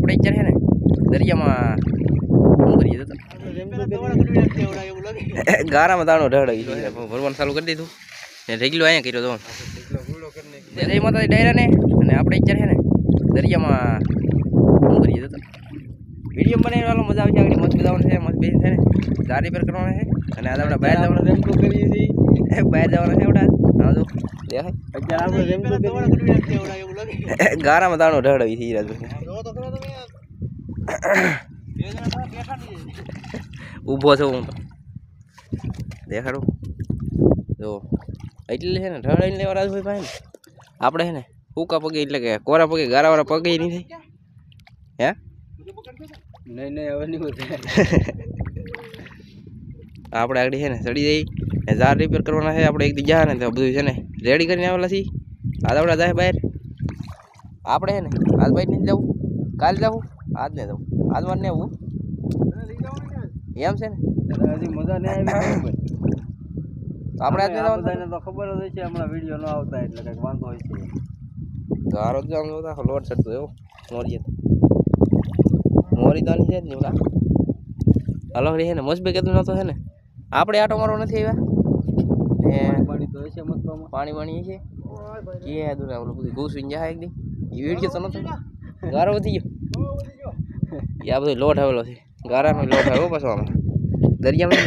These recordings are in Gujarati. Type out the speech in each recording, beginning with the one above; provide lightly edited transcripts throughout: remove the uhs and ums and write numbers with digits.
આપણે અત્યારે છે ને દરિયામાં શું કરીએ તો ગારામાં દાણો ઢળાવી ભરવાનું ચાલુ કરી દીધું ને રેગલો અહીંયા કર્યો તો જય માતાજી ડાયરા ને અને આપણે અત્યારે છે ને દરિયામાં શું કરીએ તો વિડીયો બનાવવાનો મજા આવશે આગળ મસ્ત બધાવાનું છે મસ્ત બેસી છે ને ચાર રિપેર કરવાના છે અને આજે આપણે બહાર જવાનું રેમકો કરીએ છીએ બહાર જવાના છે આપણે હા જો દેખાય અત્યારે આપણે રેમકો કરીએ ગારામાં દાણો ઢળાવી છે રાજભાઈ ઊભો છો હું તો દેખાડું જો એટલે છે ને ઢળાઈને લેવા રાજભાઈ પાસે ને આપણે છે ને સૂકા પગે એટલે કે કોરા પગે ગારાવાળા પગે નહીં થાય હે નહીં હવે નહીં આપણે આગળ છે ને ચડી જઈ ને ઝાર રિપેર કરવાના છે આપણે એક દી જા ને તો બધું છે ને રેડી કરીને આવેલા છીએ આજ આપણે જાય બહાર આપણે છે ને આજ બહાર નહીં જવું કાલે જવું આજ ને જવું આજ વાર ને આવું એમ છે ને હજી મજા નહીં આવી આપણે આજે બધાને તો ખબર જ છે હમણાં વિડીયો ન આવતા એટલે કંઈક વાંધો હોય છે તો આ રોજ આમ જોતા લોટ ચડતો એવો મોરી તો છે જ નહીં ઓલા હાલો છે ને મસ્ત કીધું નતો છે ને આપણે આટો મારવા નથી આવ્યા ને પાણી તો છે મસ્તમાં પાણી પાણી છે કે દુરા ઓલું બધું ઘૂસવીને જાય એક દી એ વિડીયો તો નતો ગારો વધી ગયો આ બધો લોટ આવેલો છે ગારાનો લોટ આવ્યો પાછો આમાં દરિયામાં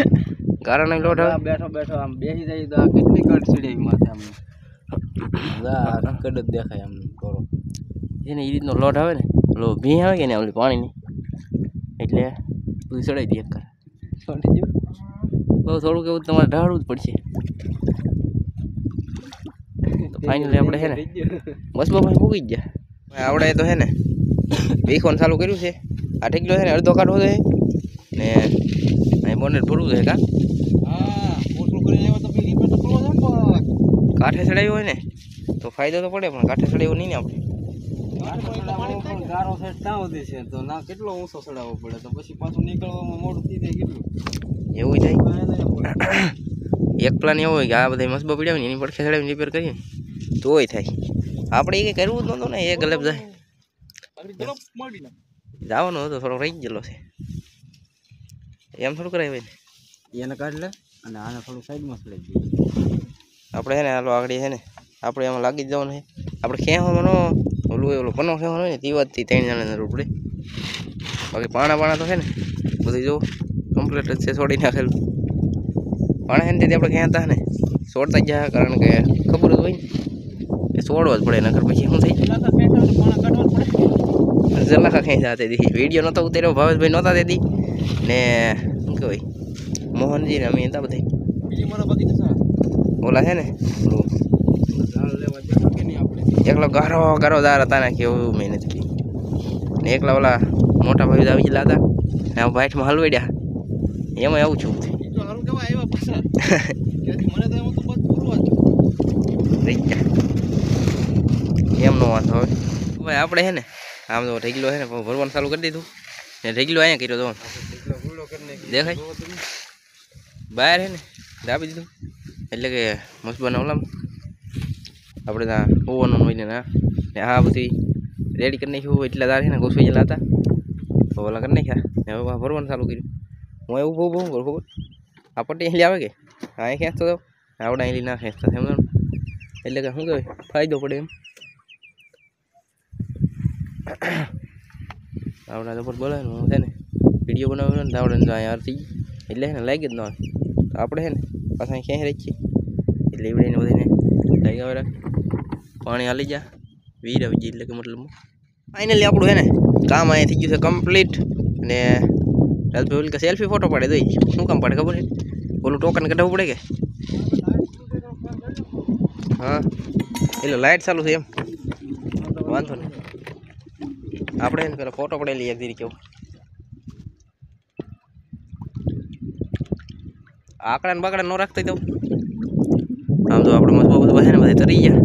ગારાનો લોટ આવે બેઠો બેઠો આમ બેસી જાય તો કેટલી કટ સીડી માથે આમ કડ જ દેખાય આમ કરો એને એ રીતનો લોટ આવે ને ઓલો ભી આવે કે ને ઓલી પાણીની એટલે બધું ચડાવી દઈએ કર છોડી દો બહુ થોડુંક એવું તમારે ઢાળવું જ પડશે તો ફાઇનલી આપણે છે ને બસ બસ મૂકી જ જાય આપણે તો છે ને વેખવાનું ચાલુ કર્યું છે આ ઠેકલો છે ને અડધો કાઢવો છે ને અહીં બોનેટ ભરવું છે કા કાંઠે ચડાવ્યું હોય ને તો ફાયદો તો પડે પણ કાંઠે ચડાવ્યું નહીં ને આપણે ગારો સેટ ના હોતી છે તો ના કેટલો ઊંચો ચડાવવો પડે તો પછી પાછું નીકળવામાં મોડું થઈ જાય કેટલું એવું થાય એક પ્લાન એવો હોય કે આ બધા મસબા પડ્યા ને એની પડખે ચડાવીને રિપેર કરીએ તોય થાય આપણે એ કંઈ કરવું જ નહોતું ને એ ગલબ જાય જવાનું હતું થોડો રહી ગયેલો છે એમ થોડું કરાય ભાઈ એને કાઢ લે અને આને થોડું સાઈડમાં ચડાવી દઈએ આપણે છે ને હાલો આગળ છે ને આપણે એમાં લાગી જ જવાનું છે આપણે ખેવામાં ઓલું પનો ખેવાનું હોય ને તે વાતથી 3 જણાને જરૂર પડે બાકી પાણા તો છે ને બધું જો કમ્પ્લીટ જ છે છોડી નાખેલું પાણા છે ને તેથી આપણે ખેંચતા ને છોડતા જ જાય કારણ કે ખબર જ હોય ને એ છોડવા જ પડે નકર પછી શું થઈ જલાખા ખેંચા તેથી વિડીયો નહોતો ઉતાર્યો ભાવેશભાઈ નહોતા તેથી ને શું કહેવાય મોહનજી ને અમે હતા બધા ઓલા છે ને એકલો ગારો દાર હતા ને કેવું મહેનત કરી ને એકલા ઓલા મોટા ભાઈ આવી ગયેલા હતા ને ભાઈટમાં હલવાડ્યા એમાં આવું છું એમનો વાંધો હવે આપણે છે ને આમ તો રેગલો છે ને ભરવાનું ચાલુ કરી દીધું ને રેગલો અહીંયા કર્યો તો દેખાય બહાર છે ને દાબી દીધું એટલે કે મસ્બાના ઓલામ આપણે ત્યાં ઓવરનું હોય ને હા બધી રેડી કરી નાખ્યું એટલા દાર છે ને ઘોસવાઈ ગયેલા હતા તો ઓલા કરી નાખ્યા ને હવે ભરવાનું ચાલુ કર્યું હું એવું બહુ કરું ખબર આ પટ્ટી અહીં આવે કે અહીં ખેંચતો હતો આવડે અહીં ના ખેંચતા સમજો એટલે કે શું કહેવાય ફાયદો પડે એમ આવડા જબર બોલે ને હું છે ને વિડીયો બનાવ્યો ને આવડે ને અહીંયા આરતી એટલે છે ને લાગી જ ન આવે તો આપણે છે ને પાછા અહીં ક્યાંય રહી છીએ એટલે એવડીને બધીને લાગી આવે રાખ પાણી હાલી જા વીર આવી જાય એટલે કે મતલબ ફાઇનલી આપણું છે ને કામ અહીંયા થઈ ગયું છે કમ્પ્લીટ ને રાજભાઈ ઓલી કે સેલ્ફી ફોટો પાડે દઈ શું કામ પાડે ખબર છે ઓલું ટોકન કઢાવવું પડે કે હા એટલે લાઇટ ચાલુ છે એમ વાંધો નહીં આપણે એને પેલા ફોટો પડેલી એક દીરી કેવું આકડા ને બાકડા ન રાખતા દઉં આમ તો આપણે મસ્ત બધું છે ને બધા તરી ગયા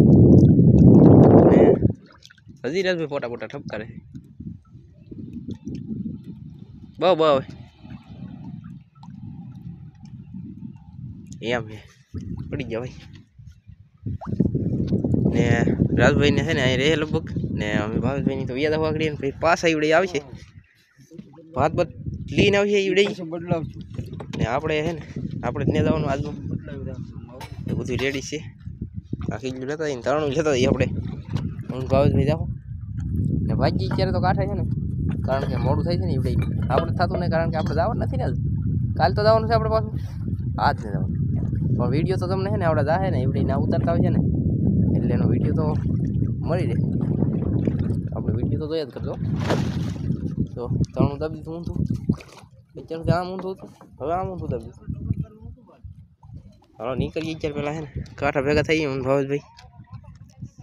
હજી રાજભાઈ ફોટા ઠપકારે બહુ એમ પડી ગયા ભાઈ ને રાજભાઈને છે ને અહીં રહે લગભગ ને અમે ભાવેશભાઈની તો વ્યાદ આવવા કરીએ ને પછી પાછા ઈવડે આવશે ભાત બત લઈને આવશે ઈવડે ને આપણે છે ને આપણે ત્યાં જવાનું આજનું બધું રેડી છે આખી જ લેતા ને તરણું લેતા આપણે હું ભાવેશભાઈ જાઓ ને ભાગી અત્યારે તો કાંઠે છે ને કારણ કે મોડું થાય છે ને ઈવડે આપણે થતું નહીં કારણ કે આપણે જવાનું નથી ને કાલ તો જવાનું છે આપણે પાછું આજ ને જવાનું પણ વિડીયો તો તમને છે ને આપણે જાહે ને ઈવડે ના ઉતારતા હોય છે ને એટલે એનો વિડીયો તો મળી રહે આપણે વિડીયો તો જોયા જ કરજો તો તરણું દાબી દીધું ઊંધું અત્યારે આમ ઊંધું હતું હવે આમ ઊંધું દાબી દીધું હાલો નીકળીએ અત્યારે પહેલાં છે ને કાંઠા ભેગા થઈ હું ભાવેશભાઈ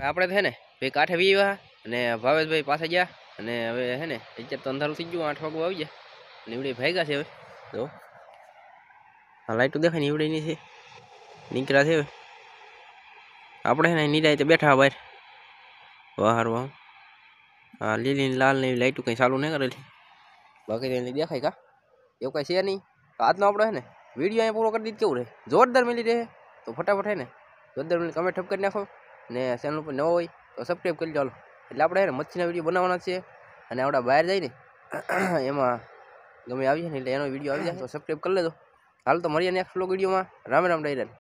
આપણે છે ને ભાઈ કાંઠે વીવા અને ભાવેશભાઈ પાસે ગયા અને હવે છે ને અત્યારે તો અંધારું થઈ ગયું 8 વાગવા આવી ગયા અને એવડે ભાગ્યા છે હવે તો હા લાઈટો દેખાય ને એવડે નહીં છે નીકળ્યા છે હવે આપણે ને નિરાય તો બેઠા બહાર બહાર વાહ હા લીલી લાલ ને લાઈટો કંઈ ચાલુ નહીં કરેલી બાકી તો દેખાય કા એવું કાંઈ છે નહીં આજનો આપણો છે ને વિડીયો અહીંયા પૂરો કરી દીધો કેવું રહે જોરદાર મળી રહે તો ફટાફટ હે ને જોરદાર મળી કમેન્ટ ઠપ કરી નાખો ને ચેનલ ઉપર નવો હોય તો સબસ્ક્રાઈબ કરી ચાલો એટલે આપણે છે ને મચ્છીના વિડીયો બનાવવાના છે અને આપણા બહાર જાય ને એમાં ગમે આવીએ ને એટલે એનો વિડીયો આવી જાય તો સબસ્ક્રાઈબ કરી લેજો હાલ તો મળીએ નેક્સ્ટ વ્લોગ વિડીયોમાં રામ રામ ડાયરા